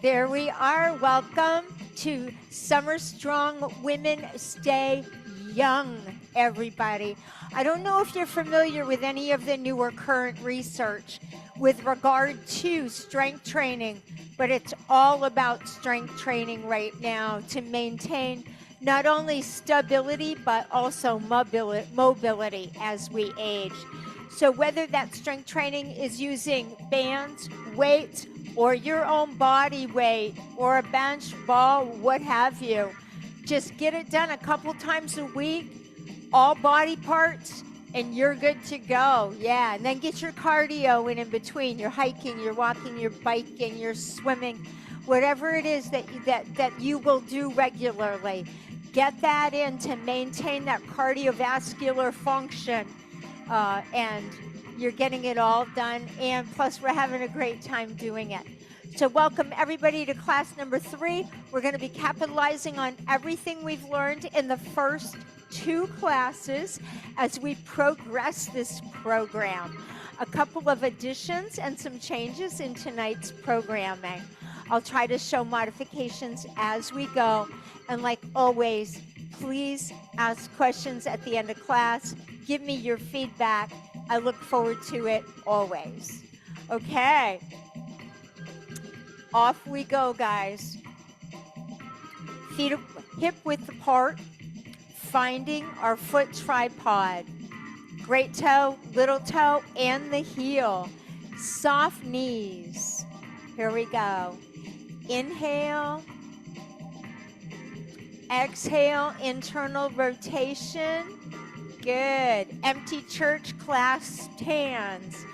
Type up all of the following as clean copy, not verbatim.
There we are. Welcome to Summer Strong Women Stay Young, everybody. I don't know if you're familiar with any of the newer current research with regard to strength training, but it's all about strength training right now to maintain not only stability, but also mobility as we age. So whether that strength training is using bands, weights, or your own body weight, or a bench, ball, what have you, just get it done a couple times a week, all body parts, and you're good to go. Yeah, and then get your cardio in between. You're hiking, you're walking, you're biking, you're swimming, whatever it is that you will do regularly. Get that in to maintain that cardiovascular function, and you're getting it all done, and plus we're having a great time doing it. So welcome everybody to class number 3. We're going to be capitalizing on everything we've learned in the first 2 classes as we progress this program. A couple of additions and some changes in tonight's programming. I'll try to show modifications as we go, and like always, please ask questions at the end of class. Give me your feedback. I look forward to it always. Okay. Off we go, guys. Feet hip width apart. Finding our foot tripod. Great toe, little toe, and the heel. Soft knees. Here we go. Inhale. Exhale, internal rotation. Good. Empty church, clasped hands.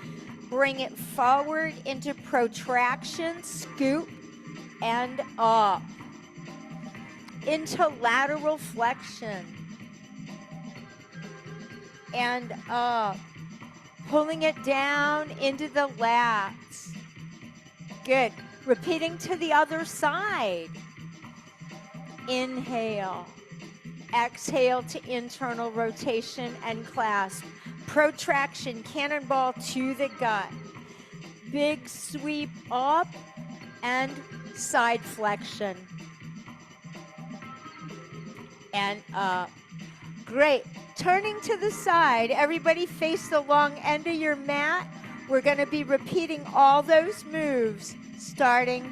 Bring it forward into protraction, scoop, and up. Into lateral flexion. And up. Pulling it down into the lats. Good. Repeating to the other side. Inhale. Exhale to internal rotation and clasp. Protraction, cannonball to the gut. Big sweep up and side flexion. And up. Great. Turning to the side, everybody face the long end of your mat. We're going to be repeating all those moves, starting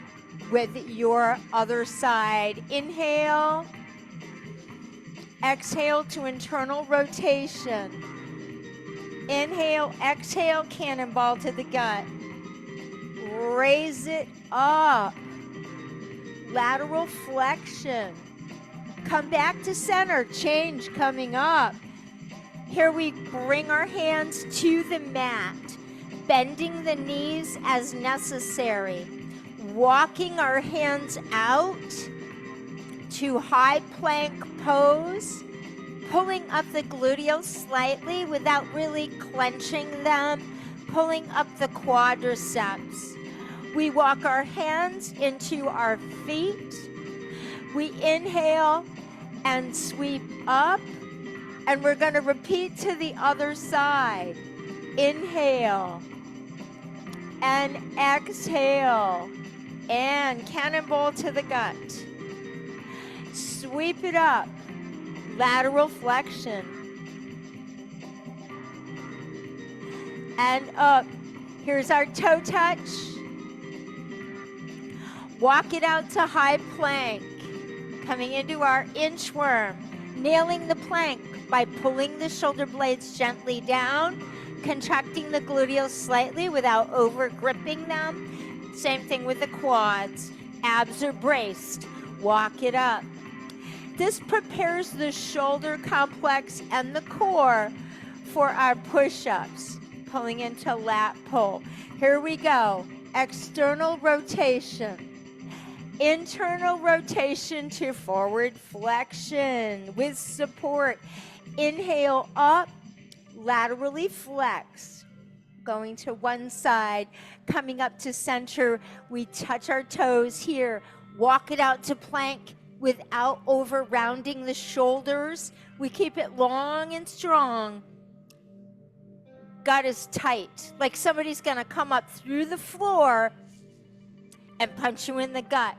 with your other side. Inhale. Exhale to internal rotation. Inhale, exhale, cannonball to the gut. Raise it up. Lateral flexion. Come back to center. Change coming up. Here we bring our hands to the mat, bending the knees as necessary. Walking our hands out to high plank pose, pulling up the gluteals slightly without really clenching them, pulling up the quadriceps. We walk our hands into our feet. We inhale and sweep up, and we're going to repeat to the other side. Inhale and exhale, and cannonball to the gut. Sweep it up, lateral flexion, and up. Here's our toe touch. Walk it out to high plank, coming into our inchworm, nailing the plank by pulling the shoulder blades gently down, contracting the gluteals slightly without over gripping them. Same thing with the quads. Abs are braced. Walk it up. This prepares the shoulder complex and the core for our push-ups. Pulling into lat pull. Here we go. External rotation. Internal rotation to forward flexion with support. Inhale up, laterally flex. Going to one side, coming up to center. We touch our toes here. Walk it out to plank without over rounding the shoulders. We keep it long and strong. Gut is tight, like somebody's gonna come up through the floor and punch you in the gut.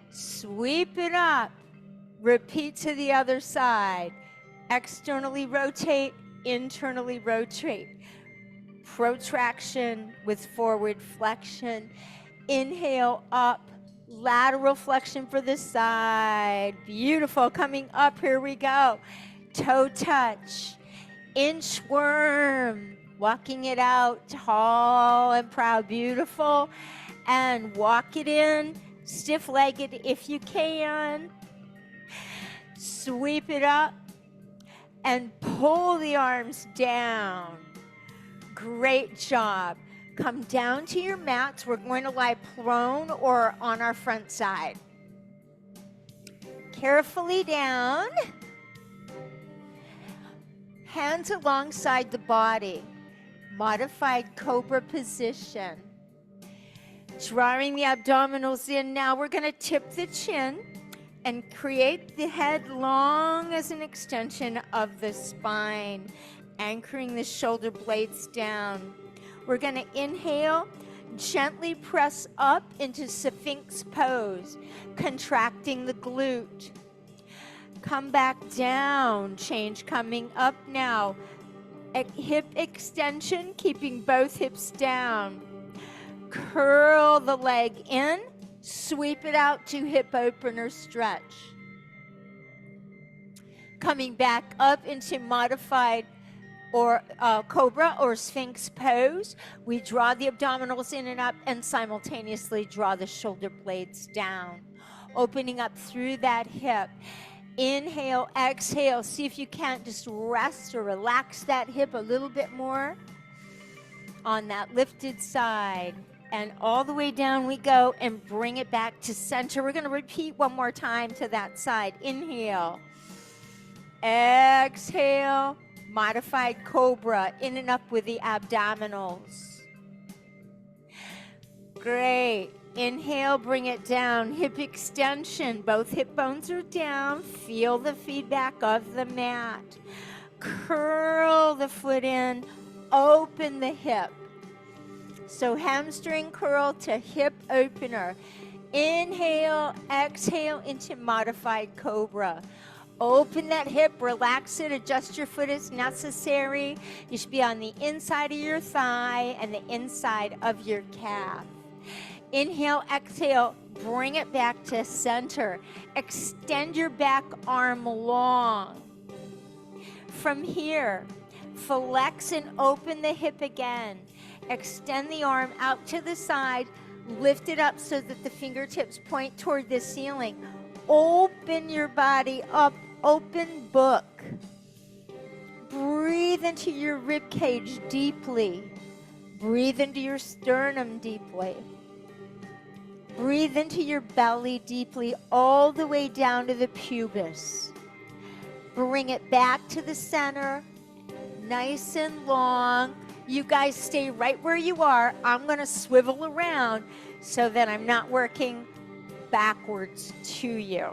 Sweep it up. Repeat to the other side. Externally rotate, internally rotate. Protraction with forward flexion. Inhale up, lateral flexion for the side. Beautiful. Coming up, here we go. Toe touch, inchworm, walking it out, tall and proud. Beautiful. And walk it in, stiff-legged if you can. Sweep it up and pull the arms down. Great job. Come down to your mats. We're going to lie prone or on our front side. Carefully down. Hands alongside the body. Modified cobra position. Drawing the abdominals in. Now we're going to tip the chin and create the head long as an extension of the spine, anchoring the shoulder blades down. We're going to inhale, gently press up into Sphinx pose, contracting the glute. Come back down, change coming up now. Hip extension, keeping both hips down. Curl the leg in, sweep it out to hip opener stretch. Coming back up into modified or cobra or Sphinx pose. We draw the abdominals in and up and simultaneously draw the shoulder blades down. Opening up through that hip. Inhale, exhale. See if you can't just rest or relax that hip a little bit more on that lifted side. And all the way down we go and bring it back to center. We're going to repeat one more time to that side. Inhale. Exhale. Modified cobra. In and up with the abdominals. Great. Inhale, bring it down. Hip extension. Both hip bones are down. Feel the feedback of the mat. Curl the foot in. Open the hip. So hamstring curl to hip opener. Inhale, exhale into modified cobra. Open that hip, relax it, adjust your foot as necessary. You should be on the inside of your thigh and the inside of your calf. Inhale, exhale, bring it back to center. Extend your back arm long. From here, flex and open the hip again. Extend the arm out to the side, lift it up so that the fingertips point toward the ceiling. Open your body up, open book. Breathe into your rib cage deeply. Breathe into your sternum deeply. Breathe into your belly deeply, all the way down to the pubis. Bring it back to the center, nice and long. You guys stay right where you are. I'm going to swivel around so that I'm not working backwards to you.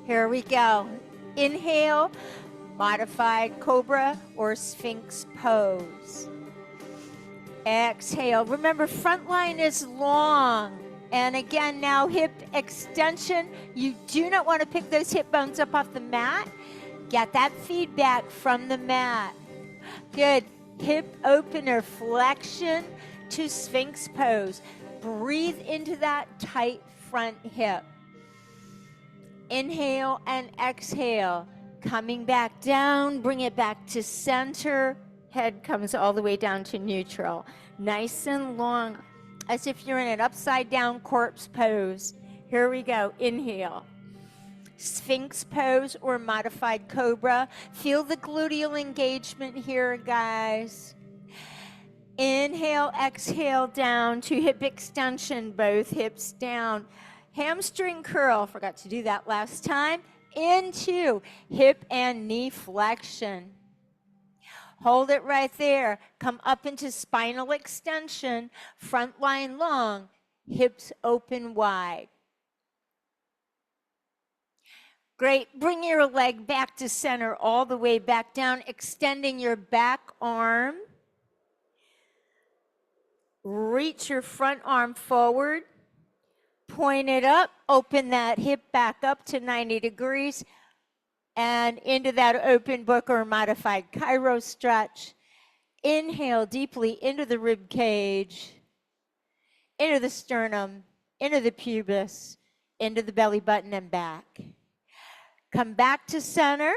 Here we go. Inhale, modified cobra or Sphinx pose. Exhale. Remember, front line is long. And again, now hip extension. You do not want to pick those hip bones up off the mat. Get that feedback from the mat. Good. Hip opener, flexion to Sphinx pose. Breathe into that tight front hip. Inhale and exhale. Coming back down, bring it back to center. Head comes all the way down to neutral. Nice and long, as if you're in an upside down corpse pose. Here we go. Inhale. Sphinx pose or modified cobra. Feel the gluteal engagement here, guys. Inhale, exhale down to hip extension, both hips down. Hamstring curl, forgot to do that last time. Into hip and knee flexion. Hold it right there. Come up into spinal extension, front line long, hips open wide. Great. Bring your leg back to center, all the way back down, extending your back arm. Reach your front arm forward. Point it up, open that hip back up to 90 degrees and into that open book or modified Cairo stretch. Inhale deeply into the rib cage, into the sternum, into the pubis, into the belly button and back. Come back to center,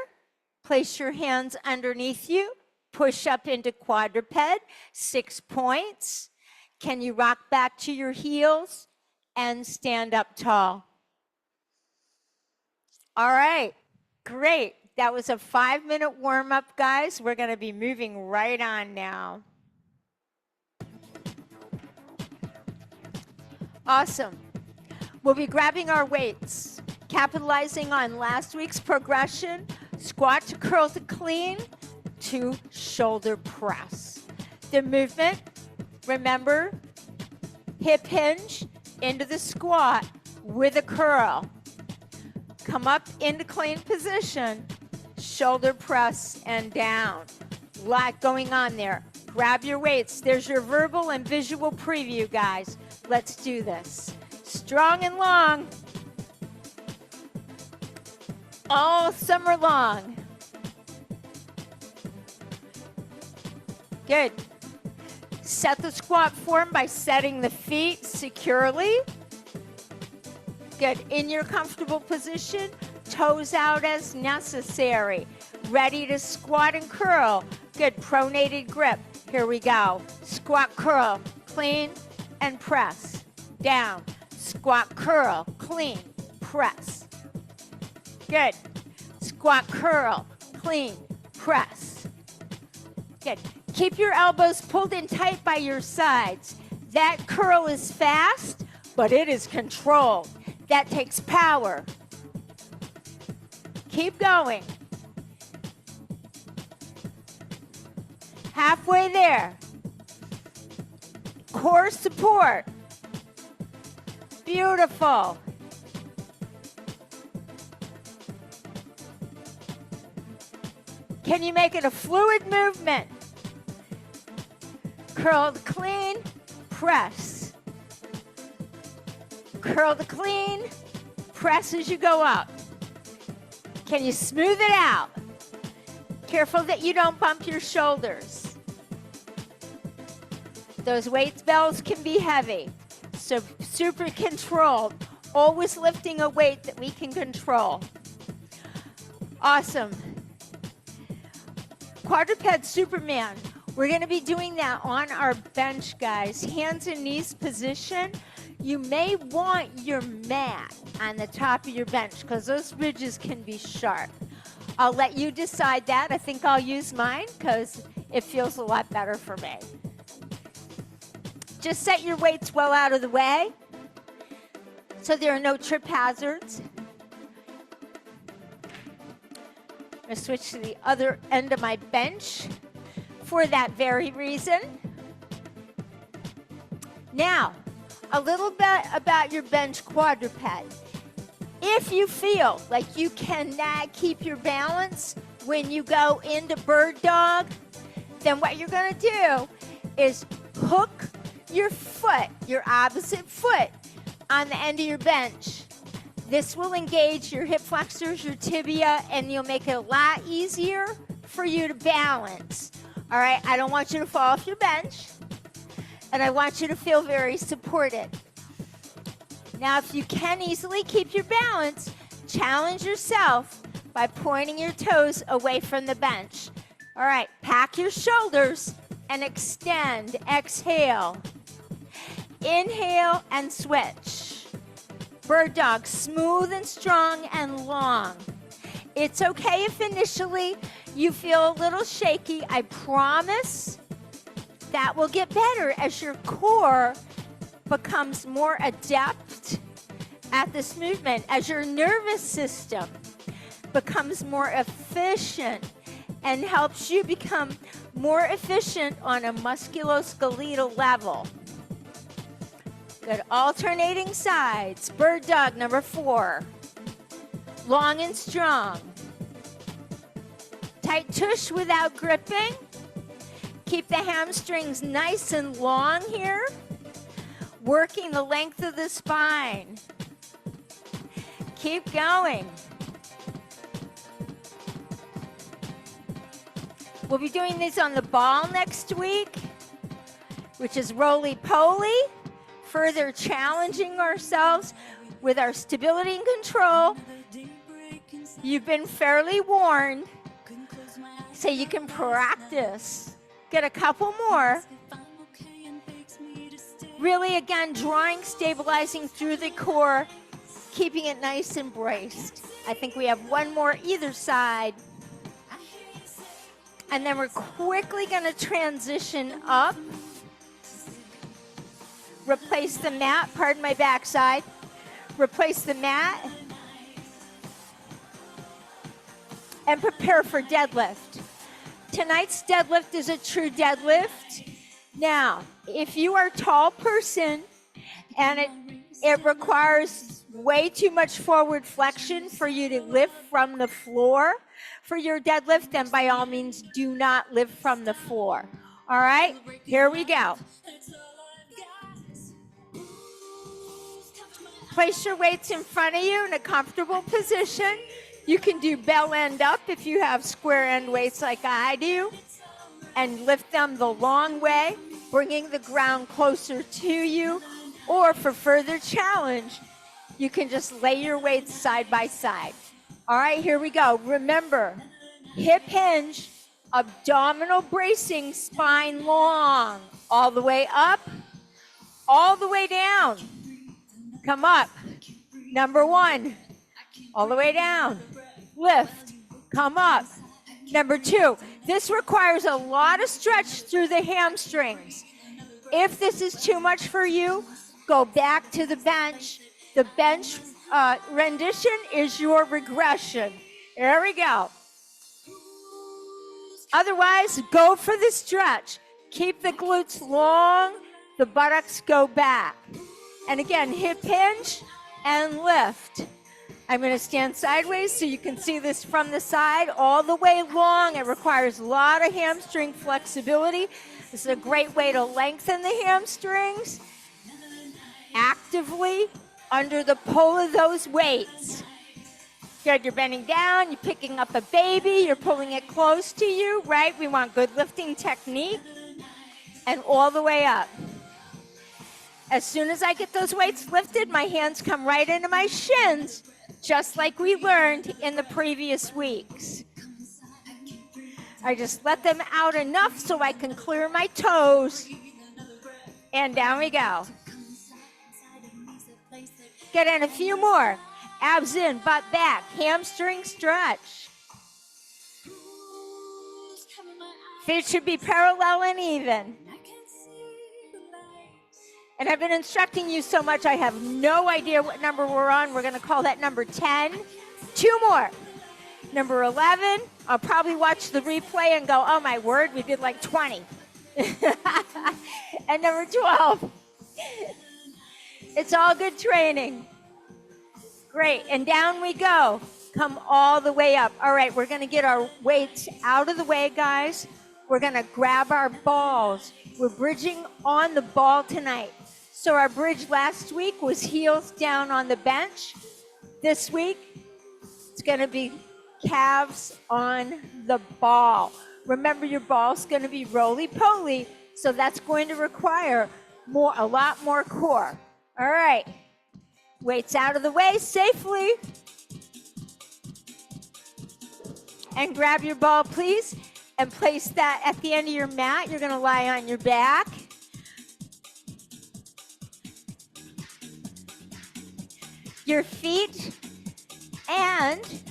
place your hands underneath you, push up into quadruped, 6 points. Can you rock back to your heels and stand up tall? All right, great. That was a 5-minute warm-up, guys. We're gonna be moving right on now. Awesome. We'll be grabbing our weights, capitalizing on last week's progression, squat to curl to clean to shoulder press. The movement, remember, hip hinge into the squat with a curl. Come up into clean position, shoulder press and down. Lot going on there. Grab your weights. There's your verbal and visual preview, guys. Let's do this. Strong and long. All summer long. Good. Set the squat form by setting the feet securely. Good. In your comfortable position, toes out as necessary. Ready to squat and curl. Good. Pronated grip. Here we go. Squat, curl, clean, and press. Down. Squat, curl, clean, press. Good. Squat, curl, clean, press. Good. Keep your elbows pulled in tight by your sides. That curl is fast, but it is controlled. That takes power. Keep going. Halfway there. Core support. Beautiful. Can you make it a fluid movement? Curl to clean, press. Curl to clean, press as you go up. Can you smooth it out? Careful that you don't bump your shoulders. Those weight bells can be heavy, so super controlled. Always lifting a weight that we can control. Awesome. Quadruped Superman. We're gonna be doing that on our bench, guys. Hands and knees position. You may want your mat on the top of your bench because those ridges can be sharp. I'll let you decide that. I think I'll use mine because it feels a lot better for me. Just set your weights well out of the way so there are no trip hazards. I'm gonna switch to the other end of my bench for that very reason. Now, a little bit about your bench quadruped. If you feel like you cannot keep your balance when you go into bird dog, then what you're gonna do is hook your foot, your opposite foot, on the end of your bench. This will engage your hip flexors, your tibia, and you'll make it a lot easier for you to balance. All right, I don't want you to fall off your bench, and I want you to feel very supported. Now, if you can easily keep your balance, challenge yourself by pointing your toes away from the bench. All right, pack your shoulders and extend. Exhale. Inhale and switch. Bird dog, smooth and strong and long. It's okay if initially you feel a little shaky. I promise that will get better as your core becomes more adept at this movement, as your nervous system becomes more efficient and helps you become more efficient on a musculoskeletal level. Good. Alternating sides. Bird dog number 4. Long and strong. Tight tush without gripping. Keep the hamstrings nice and long here. working the length of the spine. Keep going. We'll be doing these on the ball next week, which is roly-poly, further challenging ourselves with our stability and control. You've been fairly warned, so you can practice. Get a couple more. Really, again, drawing, stabilizing through the core, keeping it nice and braced. I think we have one more either side. And then we're quickly going to transition up. Replace the mat, pardon my backside. Replace the mat. And prepare for deadlift. Tonight's deadlift is a true deadlift. Now, if you are a tall person and it requires way too much forward flexion for you to lift from the floor for your deadlift, then by all means do not lift from the floor. All right, here we go. Place your weights in front of you in a comfortable position. You can do bell end up if you have square end weights like I do, and lift them the long way, bringing the ground closer to you. Or for further challenge, you can just lay your weights side by side. All right, here we go. Remember, hip hinge, abdominal bracing, spine long, all the way up, all the way down. Come up. Number one, all the way down. Lift, come up. Number two, this requires a lot of stretch through the hamstrings. If this is too much for you, go back to the bench. The bench rendition is your regression. There we go. Otherwise, go for the stretch. Keep the glutes long, the buttocks go back. And again, hip hinge and lift. I'm going to stand sideways so you can see this from the side all the way long. It requires a lot of hamstring flexibility. This is a great way to lengthen the hamstrings actively under the pull of those weights. Good, you're bending down, you're picking up a baby, you're pulling it close to you, right? We want good lifting technique. And all the way up. As soon as I get those weights lifted, my hands come right into my shins, just like we learned in the previous weeks. I just let them out enough so I can clear my toes. And down we go. Get in a few more. Abs in, butt back, hamstring stretch. Feet should be parallel and even. And I've been instructing you so much, I have no idea what number we're on. We're going to call that number 10. Two more. Number 11, I'll probably watch the replay and go, oh my word, we did like 20. And number 12. It's all good training. Great, and down we go. Come all the way up. All right, we're gonna get our weights out of the way, guys. We're gonna grab our balls. We're bridging on the ball tonight. So our bridge last week was heels down on the bench. This week, it's gonna be calves on the ball. Remember, your ball's gonna be roly-poly, so that's going to require a lot more core. All right, weights out of the way safely. And grab your ball, please, and place that at the end of your mat. You're gonna lie on your back. Your feet and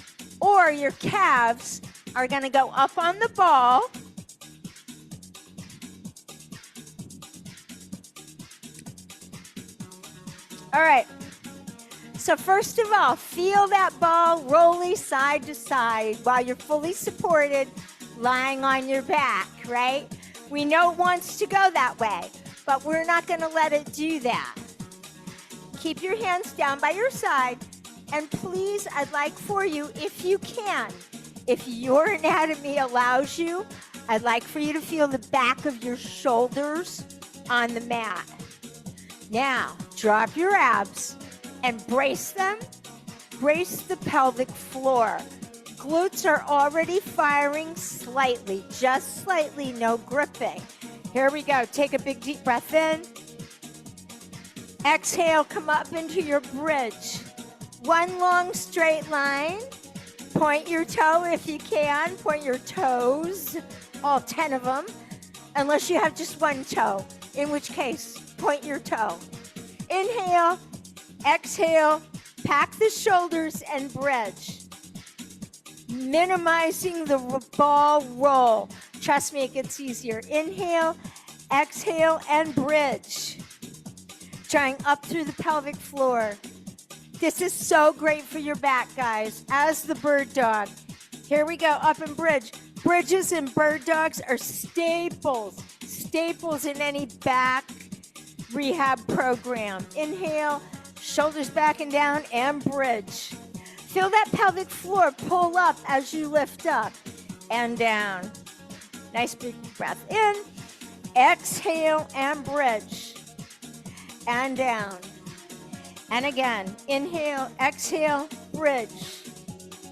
or your calves are gonna go up on the ball. All right, so first of all, feel that ball rolling side to side while you're fully supported, lying on your back, right? We know it wants to go that way, but we're not gonna let it do that. Keep your hands down by your side, and please, I'd like for you, if you can, if your anatomy allows you, I'd like for you to feel the back of your shoulders on the mat. Now, drop your abs and brace them. Brace the pelvic floor. Glutes are already firing slightly, just slightly, no gripping. Here we go. Take a big deep breath in. Exhale, come up into your bridge. One long straight line. Point your toe if you can. Point your toes, all 10 of them, unless you have just one toe, in which case, point your toe. Inhale, exhale, pack the shoulders and bridge. Minimizing the ball roll. Trust me, it gets easier. Inhale, exhale, and bridge. Drawing up through the pelvic floor. This is so great for your back, guys, as the bird dog. Here we go, up and bridge. Bridges and bird dogs are staples in any back rehab program. Inhale, shoulders back and down, and bridge. Feel that pelvic floor pull up as you lift up and down. Nice big breath in. Exhale and bridge. And down. And again, inhale, exhale, bridge,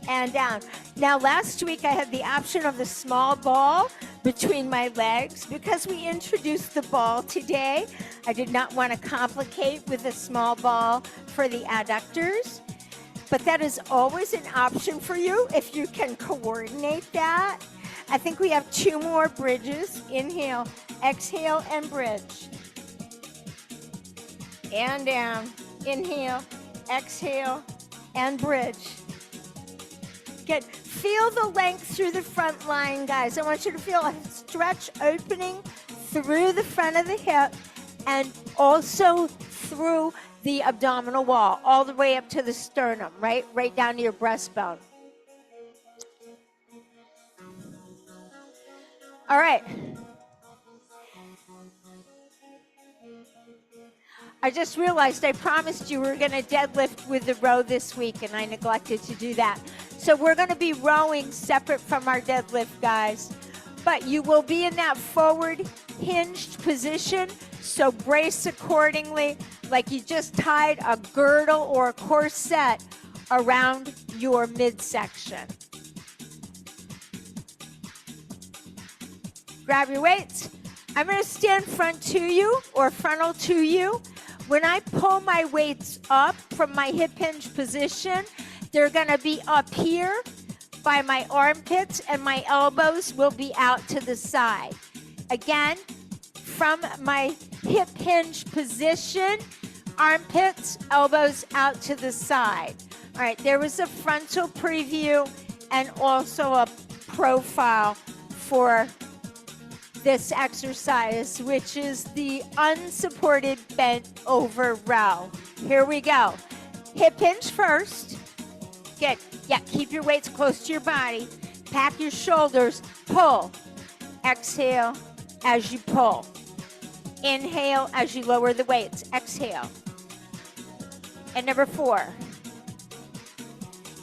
and down. Now, last week I had the option of the small ball between my legs. Because we introduced the ball today, I did not want to complicate with a small ball for the adductors. But that is always an option for you if you can coordinate that. I think we have 2 more bridges. Inhale, exhale, and bridge. And down. Inhale, exhale, and bridge. Good. Feel the length through the front line, guys. I want you to feel a stretch opening through the front of the hip and also through the abdominal wall, all the way up to the sternum, right down to your breastbone. All right. I just realized I promised you we were going to deadlift with the row this week, and I neglected to do that. So we're going to be rowing separate from our deadlift, guys. But you will be in that forward hinged position, so brace accordingly, like you just tied a girdle or a corset around your midsection. Grab your weights. I'm going to stand front to you or frontal to you. When I pull my weights up from my hip hinge position, they're going to be up here by my armpits, and my elbows will be out to the side. Again, from my hip hinge position, armpits, elbows out to the side. All right, there was a frontal preview and also a profile for this exercise, which is the unsupported bent over row. Here we go. Hip hinge first. Good. Yeah, keep your weights close to your body. Pack your shoulders. Pull. Exhale as you pull. Inhale as you lower the weights. Exhale. And number 4.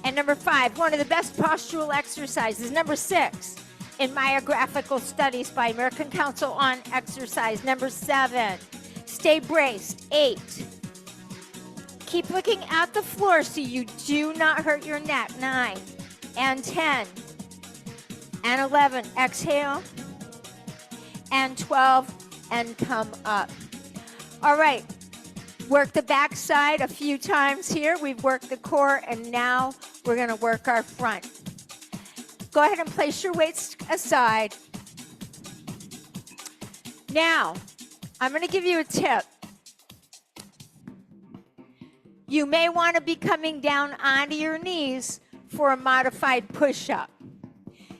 And number 5, one of the best postural exercises. Number 6. In myographical studies by American Council on Exercise. Number 7, stay braced. 8, keep looking at the floor so you do not hurt your neck. 9 and 10 and 11, exhale, and 12, and come up. All right, work the back side a few times here. We've worked the core, and now we're gonna work our front. Go ahead and place your weights aside. Now, I'm going to give you a tip. You may want to be coming down onto your knees for a modified push-up.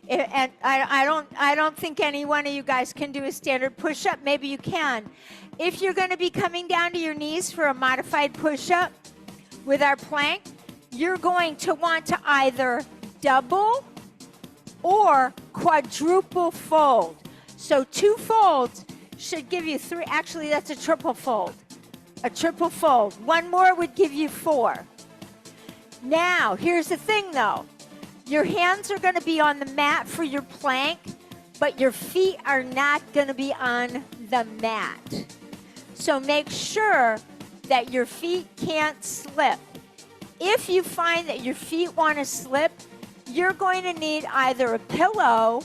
And I don't think any one of you guys can do a standard push-up. Maybe you can. If you're going to be coming down to your knees for a modified push-up with our plank, you're going to want to either double or quadruple fold. So 2 folds should give you 3. Actually, that's a triple fold. A triple fold. 1 more would give you 4. Now, here's the thing though. Your hands are going to be on the mat for your plank, but your feet are not going to be on the mat. So make sure that your feet can't slip. If you find that your feet want to slip, you're going to need either a pillow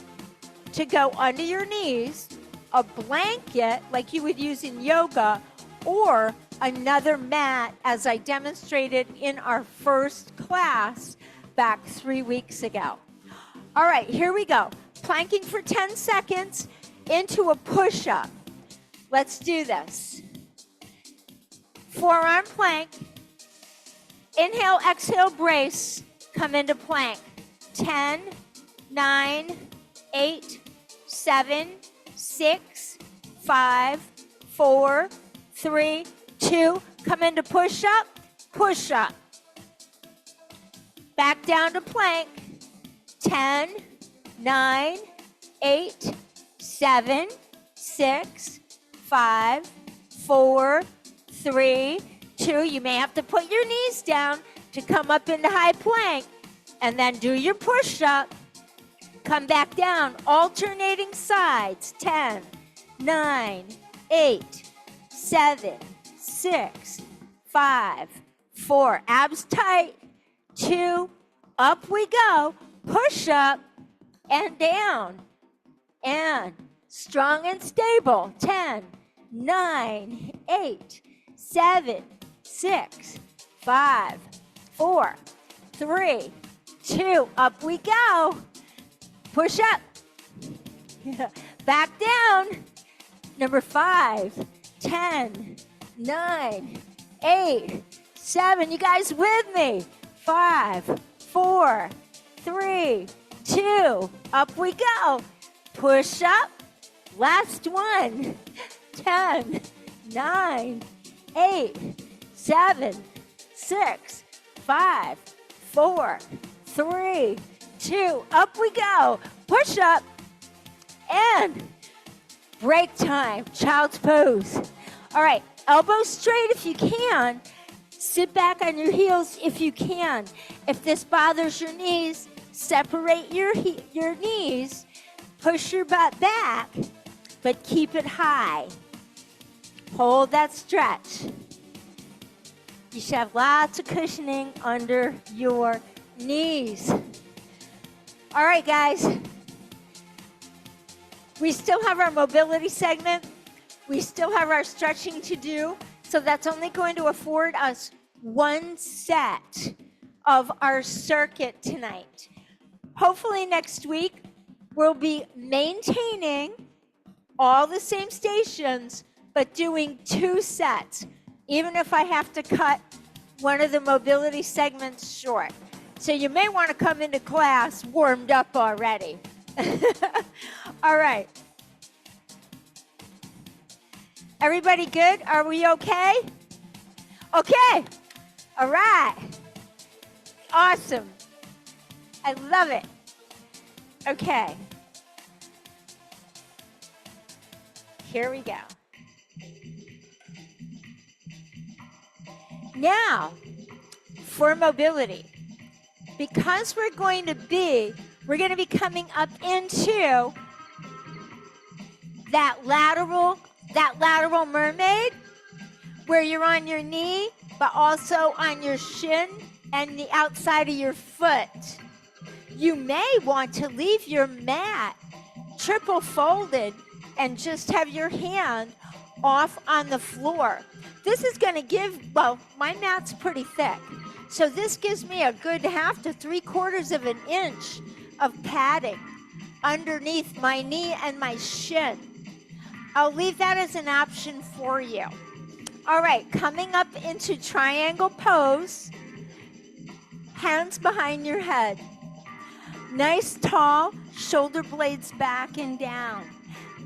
to go under your knees, a blanket like you would use in yoga, or another mat as I demonstrated in our first class back 3 weeks ago. All right, here we go. Planking for 10 seconds into a push-up. Let's do this. Forearm plank. Inhale, exhale, brace. Come into plank. 10, 9, 8, 7, 6, 5, 4, 3, 2. Come into push-up, push-up. Back down to plank. 10, 9, 8, 7, 6, 5, 4, 3, 2. You may have to put your knees down to come up into high plank. And then do your push-up. Come back down, alternating sides. 10, 9, 8, 7, 6, 5, 4. Abs tight. 2. Up we go. Push up and down. And strong and stable. 10, 9, 8, 7, 6, 5, 4, 3, 2. Up we go. Push up. Back down. Number 5, 10, 9, 8, 7. You guys with me? 5, 4, 3, 2. Up we go. Push up. Last one. 10, 9, 8, 7, 6, 5, 4, 3, 2. Up we go. Push up. And break time. Child's pose. All right. Elbows straight if you can. Sit back on your heels if you can. If this bothers your knees, separate your knees. Push your butt back, but keep it high. Hold that stretch. You should have lots of cushioning under your knees. All right, guys. We still have our mobility segment. We still have our stretching to do. So that's only going to afford us one set of our circuit tonight. Hopefully next week, we'll be maintaining all the same stations, but doing 2 sets, even if I have to cut one of the mobility segments short. So you may want to come into class warmed up already. All right. Everybody good? Are we okay? Okay. All right. Awesome. I love it. Okay. Here we go. Now, for mobility, because we're going to be coming up into that lateral mermaid, where you're on your knee, but also on your shin and the outside of your foot. You may want to leave your mat triple folded and just have your hand off on the floor. This is going to give, well, my mat's pretty thick, so this gives me a good 1/2 to 3/4 of an inch of padding underneath my knee and my shin. I'll leave that as an option for you. All right, coming up into triangle pose, hands behind your head. Nice tall, shoulder blades back and down.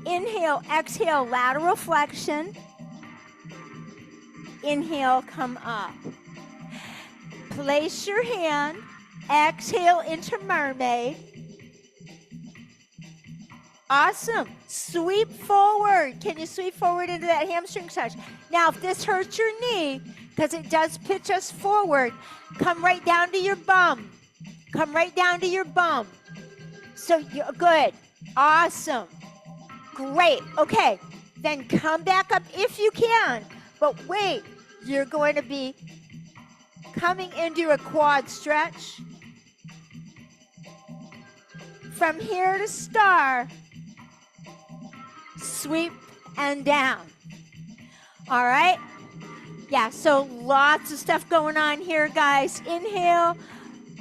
Inhale, exhale, lateral flexion. Inhale, come up. Place your hand, exhale into mermaid. Awesome. Sweep forward. Can you sweep forward into that hamstring stretch? Now, if this hurts your knee, because it does pitch us forward, come right down to your bum. Come right down to your bum. So, good. Awesome. Great. Okay. Then come back up if you can. But wait, you're going to be coming into a quad stretch. From here to star, sweep and down. All right? Yeah, so lots of stuff going on here, guys. Inhale.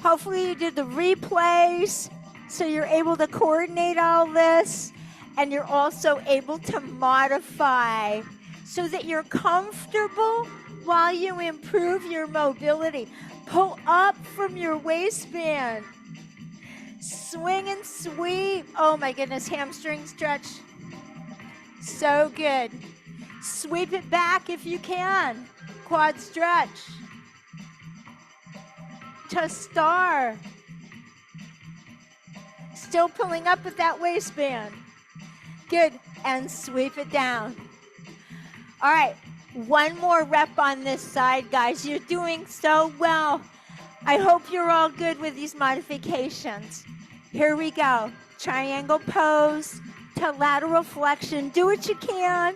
Hopefully you did the replays so you're able to coordinate all this, and you're also able to modify so that you're comfortable while you improve your mobility. Pull up from your waistband. Swing and sweep. Oh my goodness, hamstring stretch. So good. Sweep it back if you can. Quad stretch. To star. Still pulling up with that waistband. Good. And sweep it down. All right. One more rep on this side, guys. You're doing so well. I hope you're all good with these modifications. Here we go. Triangle pose to lateral flexion. Do what you can.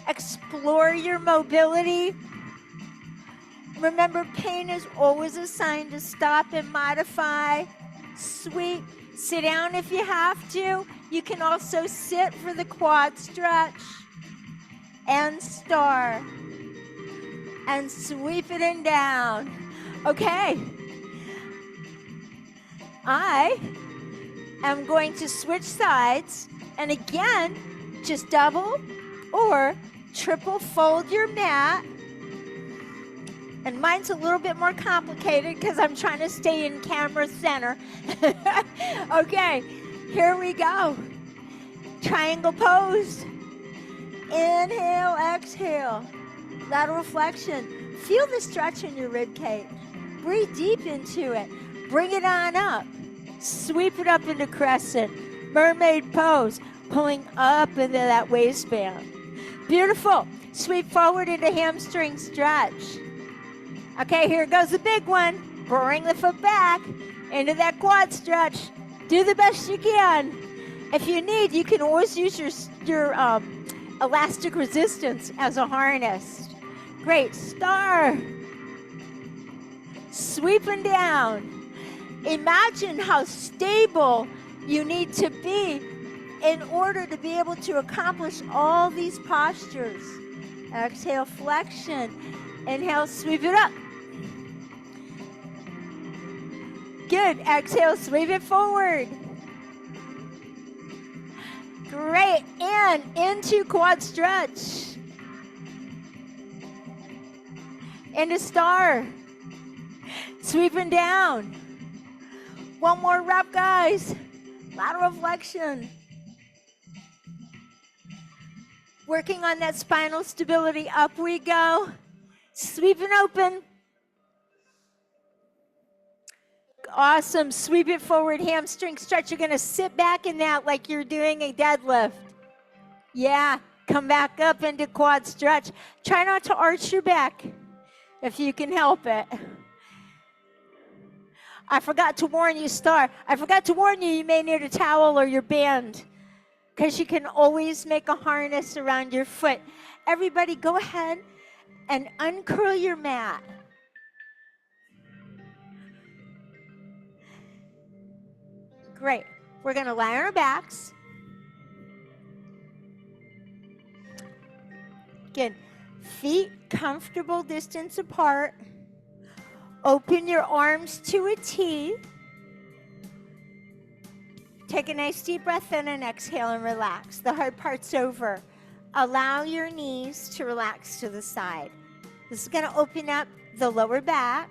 Explore your mobility. Remember, pain is always a sign to stop and modify. Sweep. Sit down if you have to. You can also sit for the quad stretch. And star. And sweep it in down. Okay. I am going to switch sides. And again, just double or triple fold your mat. And mine's a little bit more complicated because I'm trying to stay in camera center. Okay, here we go. Triangle pose. Inhale, exhale. Lateral flexion. Feel the stretch in your rib cage. Breathe deep into it. Bring it on up. Sweep it up into crescent. Mermaid pose. Pulling up into that waistband. Beautiful. Sweep forward into hamstring stretch. Okay, here goes the big one. Bring the foot back into that quad stretch. Do the best you can. If you need, you can always use your elastic resistance as a harness. Great. Star. Sweeping down. Imagine how stable you need to be in order to be able to accomplish all these postures. Exhale, flexion. Inhale, sweep it up. Good. Exhale, sweep it forward. Great. And into quad stretch. Into star. Sweeping down. One more rep, guys. Lateral flexion. Working on that spinal stability. Up we go. Sweep and open. Awesome. Sweep it forward. Hamstring stretch. You're going to sit back in that like you're doing a deadlift. Yeah. Come back up into quad stretch. Try not to arch your back if you can help it. I forgot to warn you, Star. I forgot to warn you, you may need a towel or your band, because you can always make a harness around your foot. Everybody go ahead and uncurl your mat. Great. We're going to lie on our backs. Good. Feet comfortable distance apart. Open your arms to a T. Take a nice deep breath in and exhale and relax. The hard part's over. Allow your knees to relax to the side. This is going to open up the lower back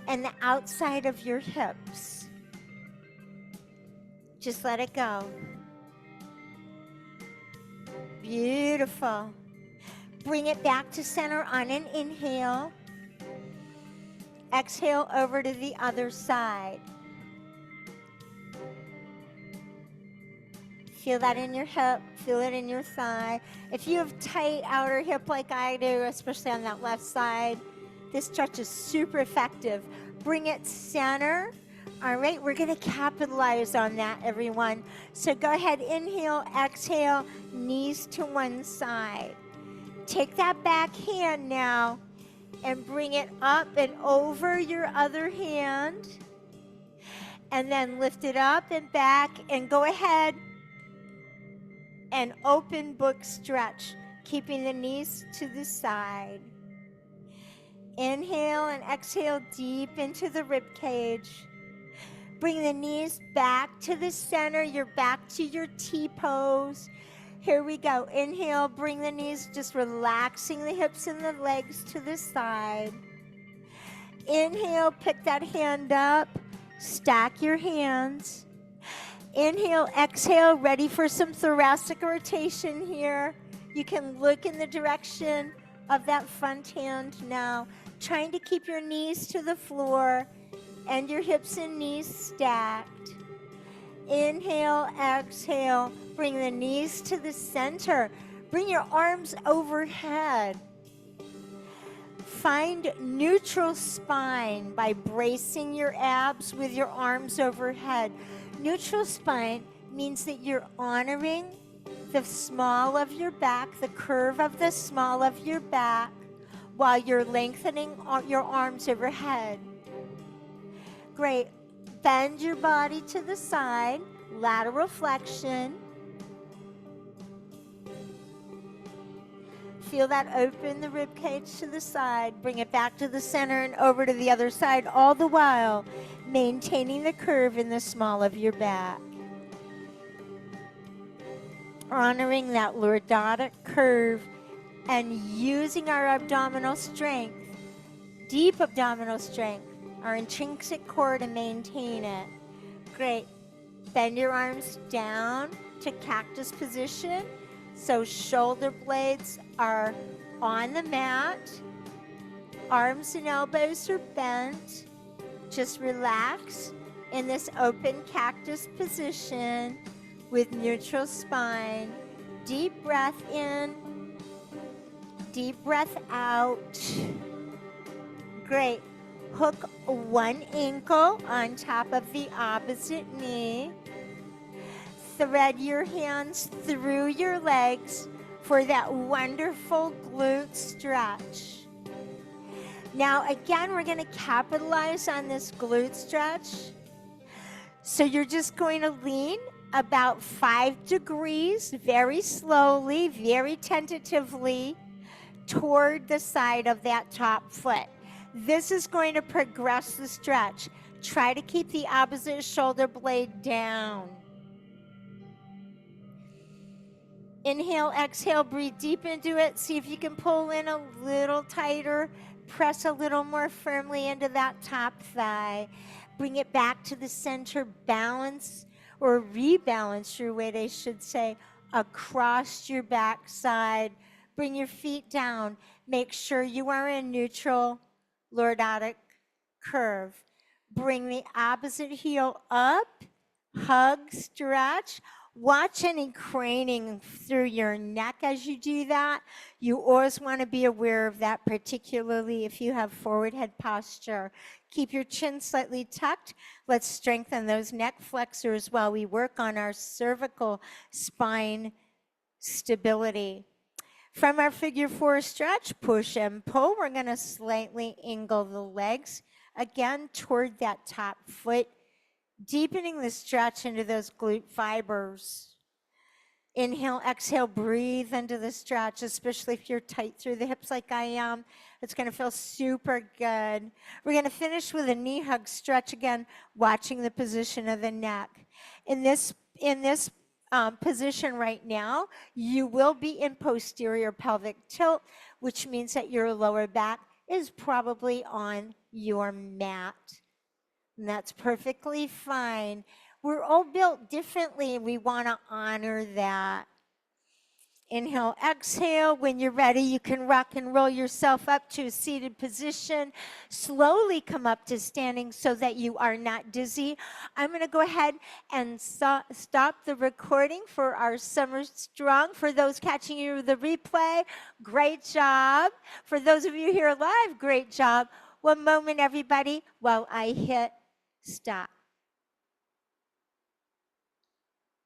and the outside of your hips. Just let it go. Beautiful. Bring it back to center on an inhale. Exhale over to the other side. Feel that in your hip, feel it in your thigh. If you have tight outer hip like I do, especially on that left side, this stretch is super effective. Bring it center All right, we're going to capitalize on that, everyone. So go ahead, inhale, exhale, knees to one side. Take that back hand now and bring it up and over your other hand. And then lift it up and back and go ahead and open book stretch, keeping the knees to the side. Inhale and exhale deep into the rib cage. Bring the knees back to the center. You're back to your T pose. Here we go. Inhale, bring the knees, just relaxing the hips and the legs to the side. Inhale, pick that hand up. Stack your hands. Inhale, exhale, ready for some thoracic rotation here. You can look in the direction of that front hand now, trying to keep your knees to the floor and your hips and knees stacked. Inhale, exhale, bring the knees to the center. Bring your arms overhead. Find neutral spine by bracing your abs with your arms overhead. Neutral spine means that you're honoring the small of your back, the curve of the small of your back, while you're lengthening your arms overhead. Great. Bend your body to the side, lateral flexion. Feel that open the rib cage to the side. Bring it back to the center and over to the other side, all the while maintaining the curve in the small of your back. Honoring that lordotic curve and using our abdominal strength, deep abdominal strength, our intrinsic core to maintain it. Great. Bend your arms down to cactus position. So shoulder blades are on the mat. Arms and elbows are bent. Just relax in this open cactus position with neutral spine. Deep breath in. Deep breath out. Great. Hook one ankle on top of the opposite knee. Thread your hands through your legs for that wonderful glute stretch. Now, again, we're going to capitalize on this glute stretch. So you're just going to lean about 5 degrees, very slowly, very tentatively, toward the side of that top foot. This is going to progress the stretch. Try to keep the opposite shoulder blade down. Inhale, exhale, breathe deep into it. See if you can pull in a little tighter. Press a little more firmly into that top thigh. Bring it back to the center. Balance or rebalance your weight, I should say, across your backside. Bring your feet down. Make sure you are in neutral lordotic curve. Bring the opposite heel up. Hug, stretch. Watch any craning through your neck as you do that. You always want to be aware of that, particularly if you have forward head posture. Keep your chin slightly tucked. Let's strengthen those neck flexors while we work on our cervical spine stability. From our figure 4 stretch, push and pull, we're going to slightly angle the legs again toward that top foot, deepening the stretch into those glute fibers. Inhale, exhale, breathe into the stretch, especially if you're tight through the hips like I am. It's going to feel super good. We're going to finish with a knee hug stretch again, watching the position of the neck. In this position right now, you will be in posterior pelvic tilt, which means that your lower back is probably on your mat. And that's perfectly fine. We're all built differently, and we want to honor that. Inhale, exhale. When you're ready, you can rock and roll yourself up to a seated position. Slowly come up to standing so that you are not dizzy. I'm going to go ahead and stop the recording for our Summer Strong. For those catching you the replay, great job. For those of you here live, great job. One moment, everybody, while I hit stop.